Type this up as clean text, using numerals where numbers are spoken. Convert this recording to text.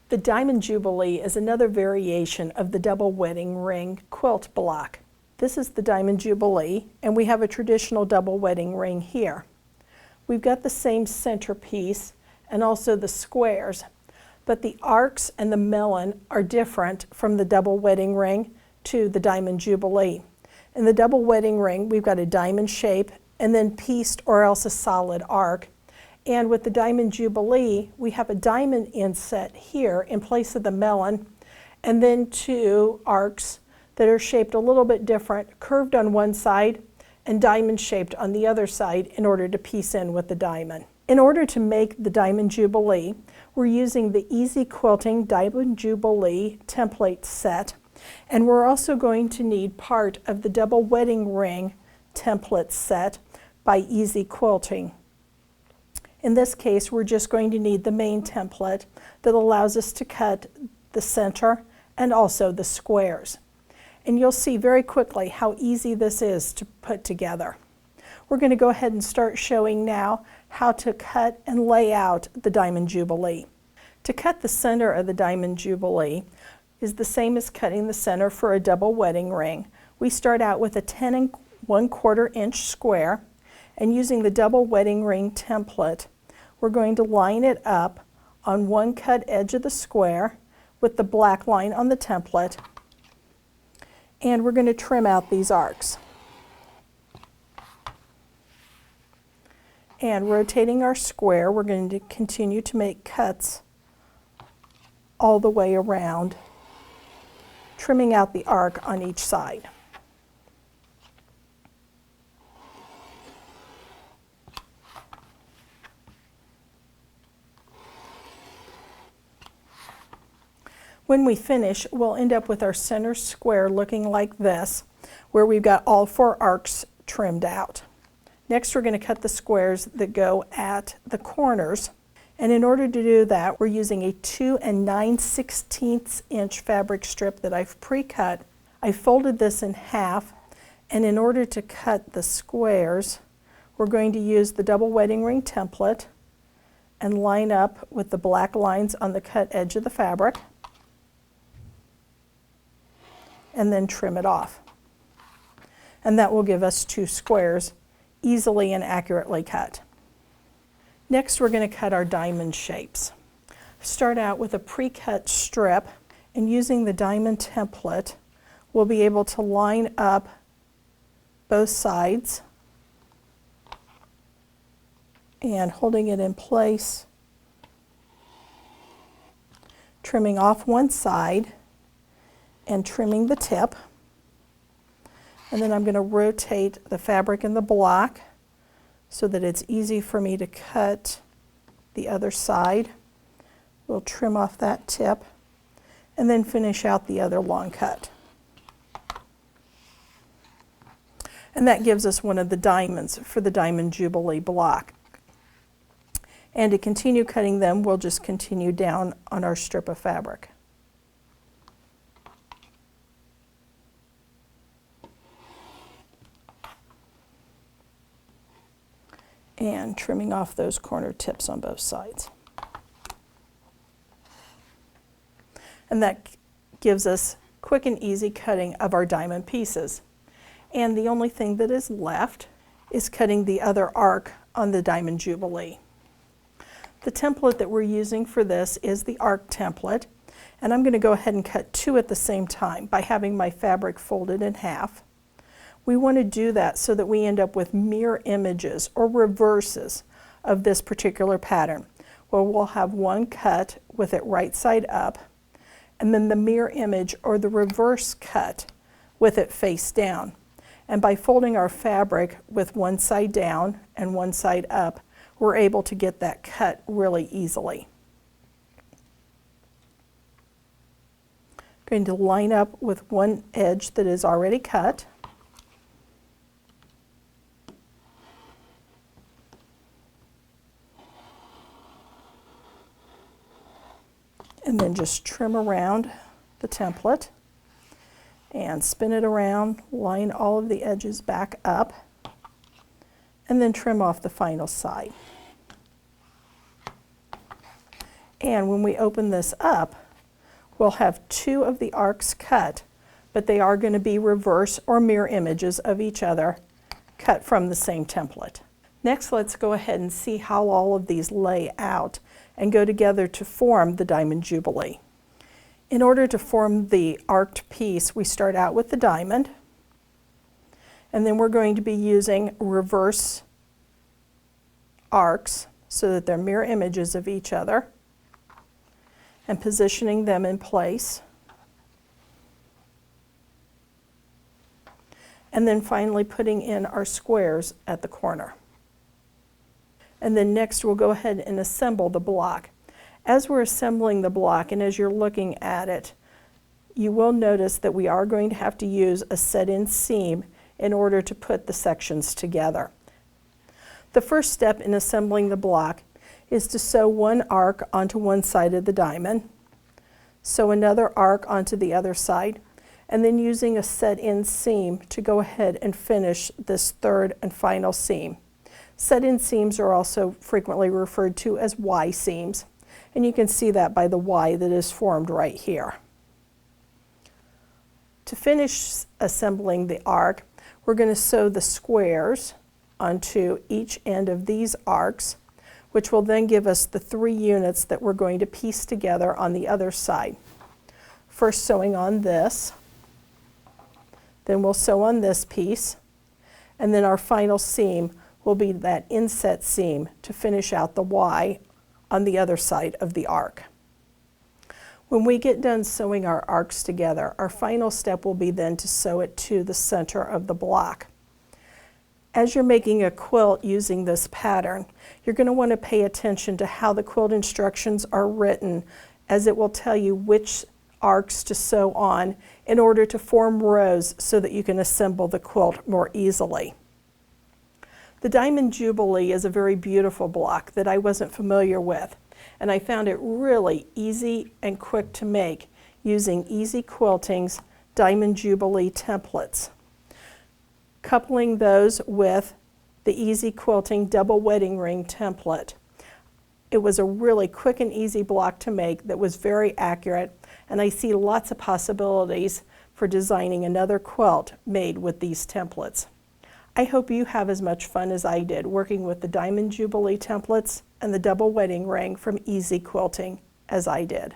The Diamond Jubilee is another variation of the double wedding ring quilt block. This is the Diamond Jubilee, and we have a traditional double wedding ring here. We've got the same centerpiece and also the squares, but the arcs and the melon are different from the double wedding ring to the Diamond Jubilee. In the double wedding ring, we've got a diamond shape and then pieced or else a solid arc. And with the Diamond Jubilee, we have a diamond inset here in place of the melon, and then two arcs that are shaped a little bit different, curved on one side and diamond shaped on the other side in order to piece in with the diamond. In order to make the Diamond Jubilee, we're using the Easy Quilting Diamond Jubilee template set, and we're also going to need part of the double wedding ring template set by Easy Quilting. In this case, we're just going to need the main template that allows us to cut the center and also the squares. And you'll see very quickly how easy this is to put together. We're going to go ahead and start showing now how to cut and lay out the Diamond Jubilee. To cut the center of the Diamond Jubilee is the same as cutting the center for a double wedding ring. We start out with a 10 1/4 inch square, and using the double wedding ring template, we're going to line it up on one cut edge of the square with the black line on the template, and we're going to trim out these arcs. And rotating our square, we're going to continue to make cuts all the way around, trimming out the arc on each side. When we finish, we'll end up with our center square looking like this, where we've got all 4 arcs trimmed out. Next, we're going to cut the squares that go at the corners. And in order to do that, we're using a 2 9/16 inch fabric strip that I've pre-cut. I folded this in half, and in order to cut the squares, we're going to use the double wedding ring template and line up with the black lines on the cut edge of the fabric, and then trim it off. And that will give us 2 squares easily and accurately cut. Next, we're going to cut our diamond shapes. Start out with a pre-cut strip, and using the diamond template, we'll be able to line up both sides and holding it in place, trimming off one side and trimming the tip. And then I'm going to rotate the fabric in the block so that it's easy for me to cut the other side. We'll trim off that tip and then finish out the other long cut. And that gives us one of the diamonds for the Diamond Jubilee block. And to continue cutting them, we'll just continue down on our strip of fabric. And trimming off those corner tips on both sides. And that gives us quick and easy cutting of our diamond pieces. And the only thing that is left is cutting the other arc on the Diamond Jubilee. The template that we're using for this is the arc template, and I'm going to go ahead and cut 2 at the same time by having my fabric folded in half. We want to do that so that we end up with mirror images or reverses of this particular pattern, where we'll have one cut with it right side up, and then the mirror image or the reverse cut with it face down. And by folding our fabric with one side down and one side up, we're able to get that cut really easily. Going to line up with one edge that is already cut. And then just trim around the template and spin it around, line all of the edges back up, and then trim off the final side. And when we open this up, we'll have two of the arcs cut, but they are going to be reverse or mirror images of each other, cut from the same template. Next, let's go ahead and see how all of these lay out and go together to form the Diamond Jubilee. In order to form the arced piece, we start out with the diamond, and then we're going to be using reverse arcs so that they're mirror images of each other, and positioning them in place. And then finally putting in our squares at the corner. And then next we'll go ahead and assemble the block. As we're assembling the block and as you're looking at it, you will notice that we are going to have to use a set-in seam in order to put the sections together. The first step in assembling the block is to sew one arc onto one side of the diamond, sew another arc onto the other side, and then using a set-in seam to go ahead and finish this third and final seam. Set-in seams are also frequently referred to as Y seams, and you can see that by the Y that is formed right here. To finish assembling the arc, we're going to sew the squares onto each end of these arcs, which will then give us the 3 units that we're going to piece together on the other side. First sewing on this, then we'll sew on this piece, and then our final seam will be that inset seam to finish out the Y on the other side of the arc. When we get done sewing our arcs together, our final step will be then to sew it to the center of the block. As you're making a quilt using this pattern, you're going to want to pay attention to how the quilt instructions are written, as it will tell you which arcs to sew on in order to form rows so that you can assemble the quilt more easily. The Diamond Jubilee is a very beautiful block that I wasn't familiar with, and I found it really easy and quick to make using Easy Quilting's Diamond Jubilee templates. Coupling those with the Easy Quilting double wedding ring template. It was a really quick and easy block to make that was very accurate, and I see lots of possibilities for designing another quilt made with these templates. I hope you have as much fun as I did working with the Diamond Jubilee templates and the double wedding ring from Easy Quilting as I did.